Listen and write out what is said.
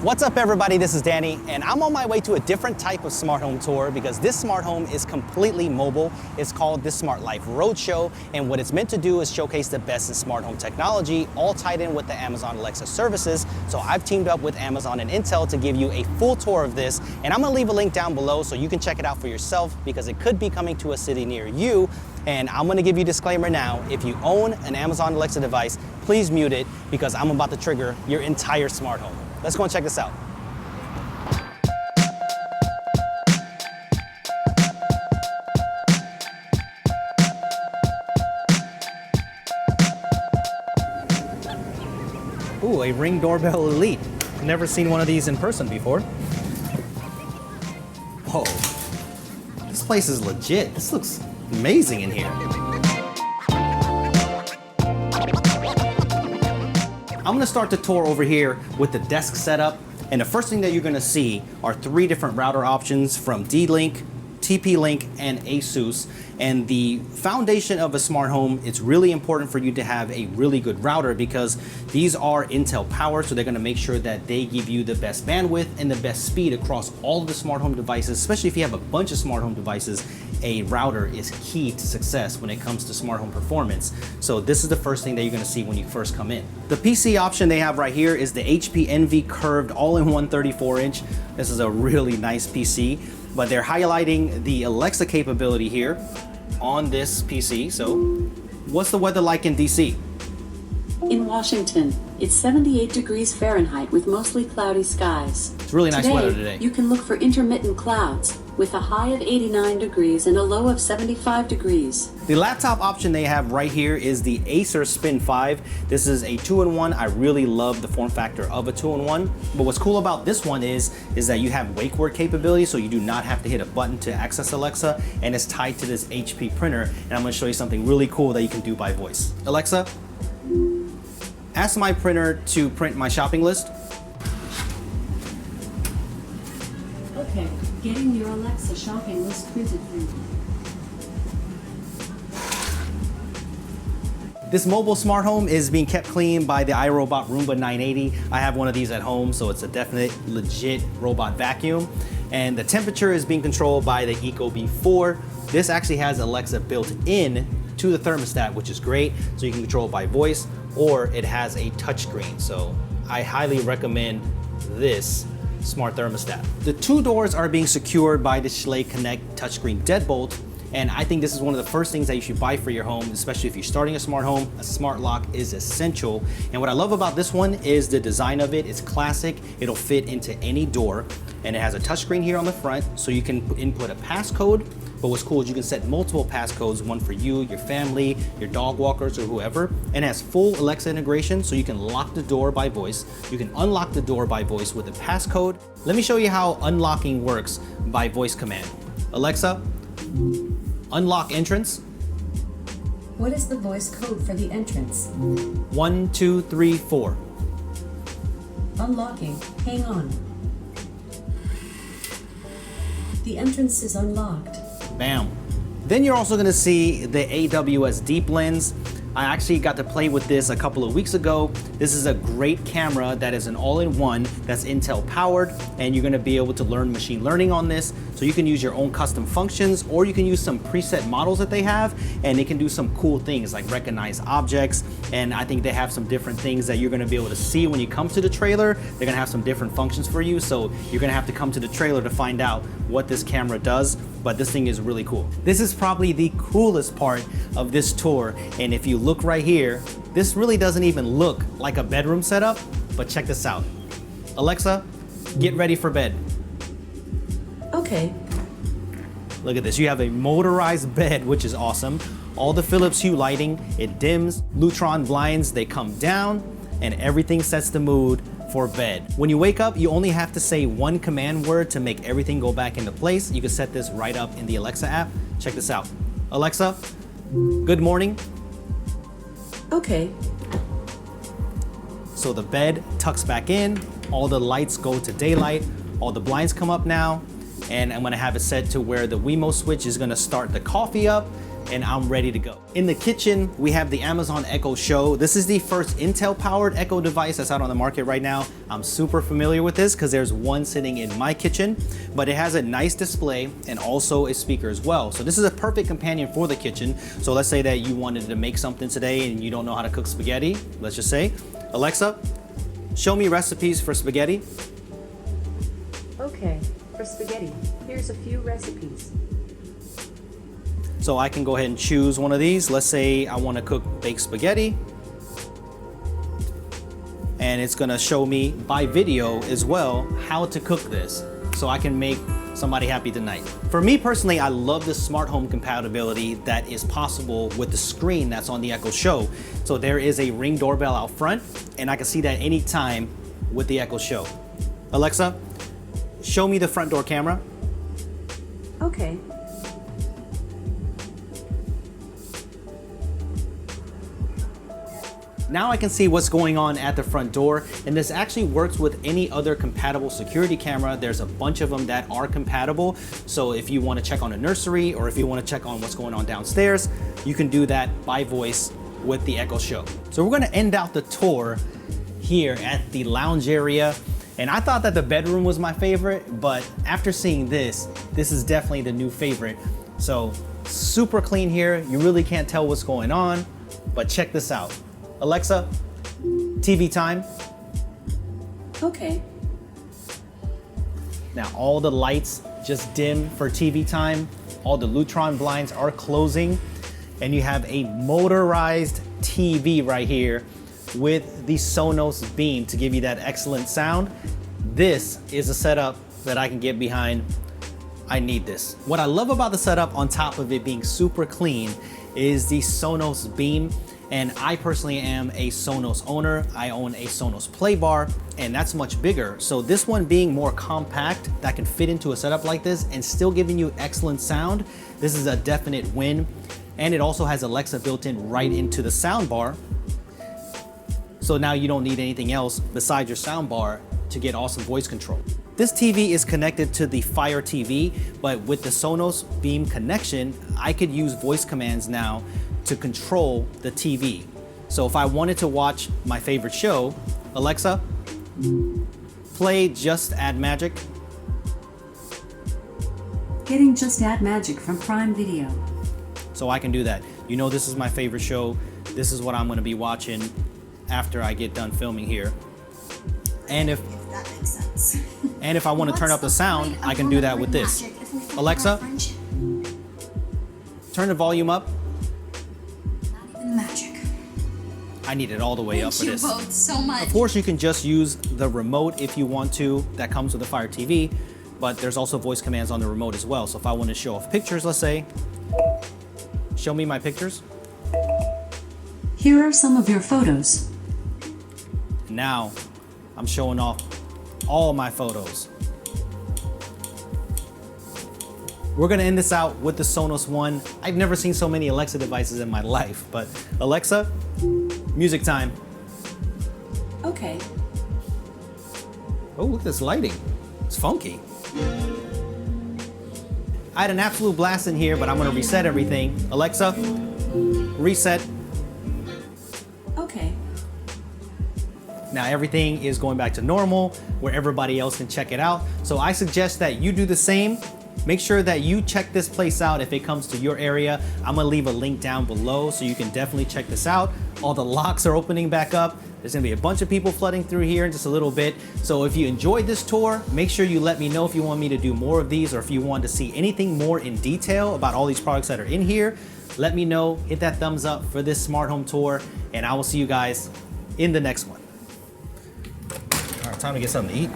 What's up everybody, this is Danny, and I'm on my way to a different type of smart home tour because this smart home is completely mobile. It's called the Smart Life Roadshow, and what it's meant to do is showcase the best in smart home technology, all tied in with the Amazon Alexa services. So I've teamed up with Amazon and Intel to give you a full tour of this, and I'm gonna leave a link down below so you can check it out for yourself because it could be coming to a city near you. And I'm gonna give you a disclaimer now, if you own an Amazon Alexa device, please mute it because I'm about to trigger your entire smart home. Let's go and check this out. Ooh, a Ring Doorbell Elite. Never seen one of these in person before. Whoa, this place is legit. This looks amazing in here. I'm gonna start the tour over here with the desk setup, and the first thing that you're gonna see are 3 different router options from D-Link, TP-Link, and ASUS. And the foundation of a smart home, it's really important for you to have a really good router because these are Intel powered, so they're gonna make sure that they give you the best bandwidth and the best speed across all of the smart home devices, especially if you have a bunch of smart home devices. A router is key to success when it comes to smart home performance. So this is the first thing that you're gonna see when you first come in. The PC option they have right here is the HP Envy curved all-in-one 34-inch. This is a really nice PC, but they're highlighting the Alexa capability here on this PC. So what's the weather like in DC? In Washington, it's 78 degrees Fahrenheit with mostly cloudy skies. It's really nice weather today. You can look for intermittent clouds with a high of 89 degrees and a low of 75 degrees. The laptop option they have right here is the Acer Spin 5. This is a 2-in-1. I really love the form factor of a 2-in-1. But what's cool about this one is that you have wake word capability, so you do not have to hit a button to access Alexa, and it's tied to this HP printer. And I'm gonna show you something really cool that you can do by voice. Alexa, ask my printer to print my shopping list. Okay, getting your Alexa shopping list printed for you. This mobile smart home is being kept clean by the iRobot Roomba 980. I have one of these at home, so it's a definite legit robot vacuum. And the temperature is being controlled by the Ecobee 4. This actually has Alexa built in to the thermostat, which is great. So you can control it by voice, or it has a touchscreen. So I highly recommend this smart thermostat. The 2 doors are being secured by the Schley Connect touchscreen deadbolt. And I think this is one of the first things that you should buy for your home, especially if you're starting a smart home. A smart lock is essential. And what I love about this one is the design of it. It's classic. It'll fit into any door. And it has a touchscreen here on the front, so you can input a passcode. But what's cool is you can set multiple passcodes, one for you, your family, your dog walkers, or whoever. And it has full Alexa integration, so you can lock the door by voice. You can unlock the door by voice with a passcode. Let me show you how unlocking works by voice command. Alexa, unlock entrance. What is the voice code for the entrance? 1, 2, 3, 4. Unlocking. Hang on. The entrance is unlocked. Bam. Then you're also gonna see the AWS Deep Lens. I actually got to play with this a couple of weeks ago. This is a great camera that is an all-in-one that's Intel powered, and you're gonna be able to learn machine learning on this. So you can use your own custom functions, or you can use some preset models that they have, and it can do some cool things like recognize objects. And I think they have some different things that you're gonna be able to see when you come to the trailer. They're gonna have some different functions for you, so you're gonna have to come to the trailer to find out what this camera does. But this thing is really cool. This is probably the coolest part of this tour. And if you look right here, this really doesn't even look like a bedroom setup, but check this out. Alexa, get ready for bed. Okay. Look at this, you have a motorized bed, which is awesome. All the Philips Hue lighting, it dims. Lutron blinds, they come down, and everything sets the mood for bed. When you wake up, you only have to say one command word to make everything go back into place. You can set this right up in the Alexa app. Check this out. Alexa, good morning. Okay. So the bed tucks back in, all the lights go to daylight, all the blinds come up now, and I'm gonna have it set to where the Wemo switch is gonna start the coffee up. and I'm ready to go. In the kitchen, we have the Amazon Echo Show. This is the first Intel-powered Echo device that's out on the market right now. I'm super familiar with this because there's one sitting in my kitchen, but it has a nice display and also a speaker as well. So this is a perfect companion for the kitchen. So let's say that you wanted to make something today and you don't know how to cook spaghetti. Let's just say, Alexa, show me recipes for spaghetti. Okay, for spaghetti, here's a few recipes. So I can go ahead and choose one of these. Let's say I want to cook baked spaghetti. And it's gonna show me by video as well how to cook this so I can make somebody happy tonight. For me personally, I love the smart home compatibility that is possible with the screen that's on the Echo Show. So there is a Ring doorbell out front and I can see that anytime with the Echo Show. Alexa, show me the front door camera. Okay. Now I can see what's going on at the front door, and this actually works with any other compatible security camera. There's a bunch of them that are compatible. So if you want to check on a nursery or if you want to check on what's going on downstairs, you can do that by voice with the Echo Show. So we're going to end out the tour here at the lounge area. And I thought that the bedroom was my favorite, but after seeing this is definitely the new favorite. So super clean here. You really can't tell what's going on, but check this out. Alexa, TV time. Okay. Now all the lights just dim for TV time. All the Lutron blinds are closing, and you have a motorized TV right here with the Sonos Beam to give you that excellent sound. This is a setup that I can get behind. I need this. What I love about the setup, on top of it being super clean, is the Sonos Beam. And I personally am a Sonos owner. I own a Sonos Playbar, and that's much bigger. So this one being more compact, that can fit into a setup like this and still giving you excellent sound, this is a definite win. And it also has Alexa built in right into the sound bar. So now you don't need anything else besides your sound bar to get awesome voice control. This TV is connected to the Fire TV, but with the Sonos Beam connection, I could use voice commands now to control the TV. So if I wanted to watch my favorite show, Alexa, play Just Add Magic. Getting Just Add Magic from Prime Video. So I can do that. You know, this is my favorite show. This is what I'm gonna be watching after I get done filming here. And if that makes sense. And if I want to turn up the sound, I can do that with this. Alexa, turn the volume up. Not even magic. I need it all the way up for this. Thank you both so much. Of course, you can just use the remote if you want to. That comes with the Fire TV, but there's also voice commands on the remote as well. So if I want to show off pictures, let's say, show me my pictures. Here are some of your photos. Now, I'm showing off all my photos. We're gonna end this out with the Sonos One. I've never seen so many Alexa devices in my life, but Alexa, music time. Okay. Oh, look at this lighting. It's funky. I had an absolute blast in here, but I'm gonna reset everything. Alexa, reset. Okay. Now everything is going back to normal where everybody else can check it out. So I suggest that you do the same. Make sure that you check this place out if it comes to your area. I'm gonna leave a link down below so you can definitely check this out. All the locks are opening back up. There's gonna be a bunch of people flooding through here in just a little bit. So if you enjoyed this tour, make sure you let me know if you want me to do more of these or if you want to see anything more in detail about all these products that are in here. Let me know, hit that thumbs up for this smart home tour, and I will see you guys in the next one. All right, time to get something to eat.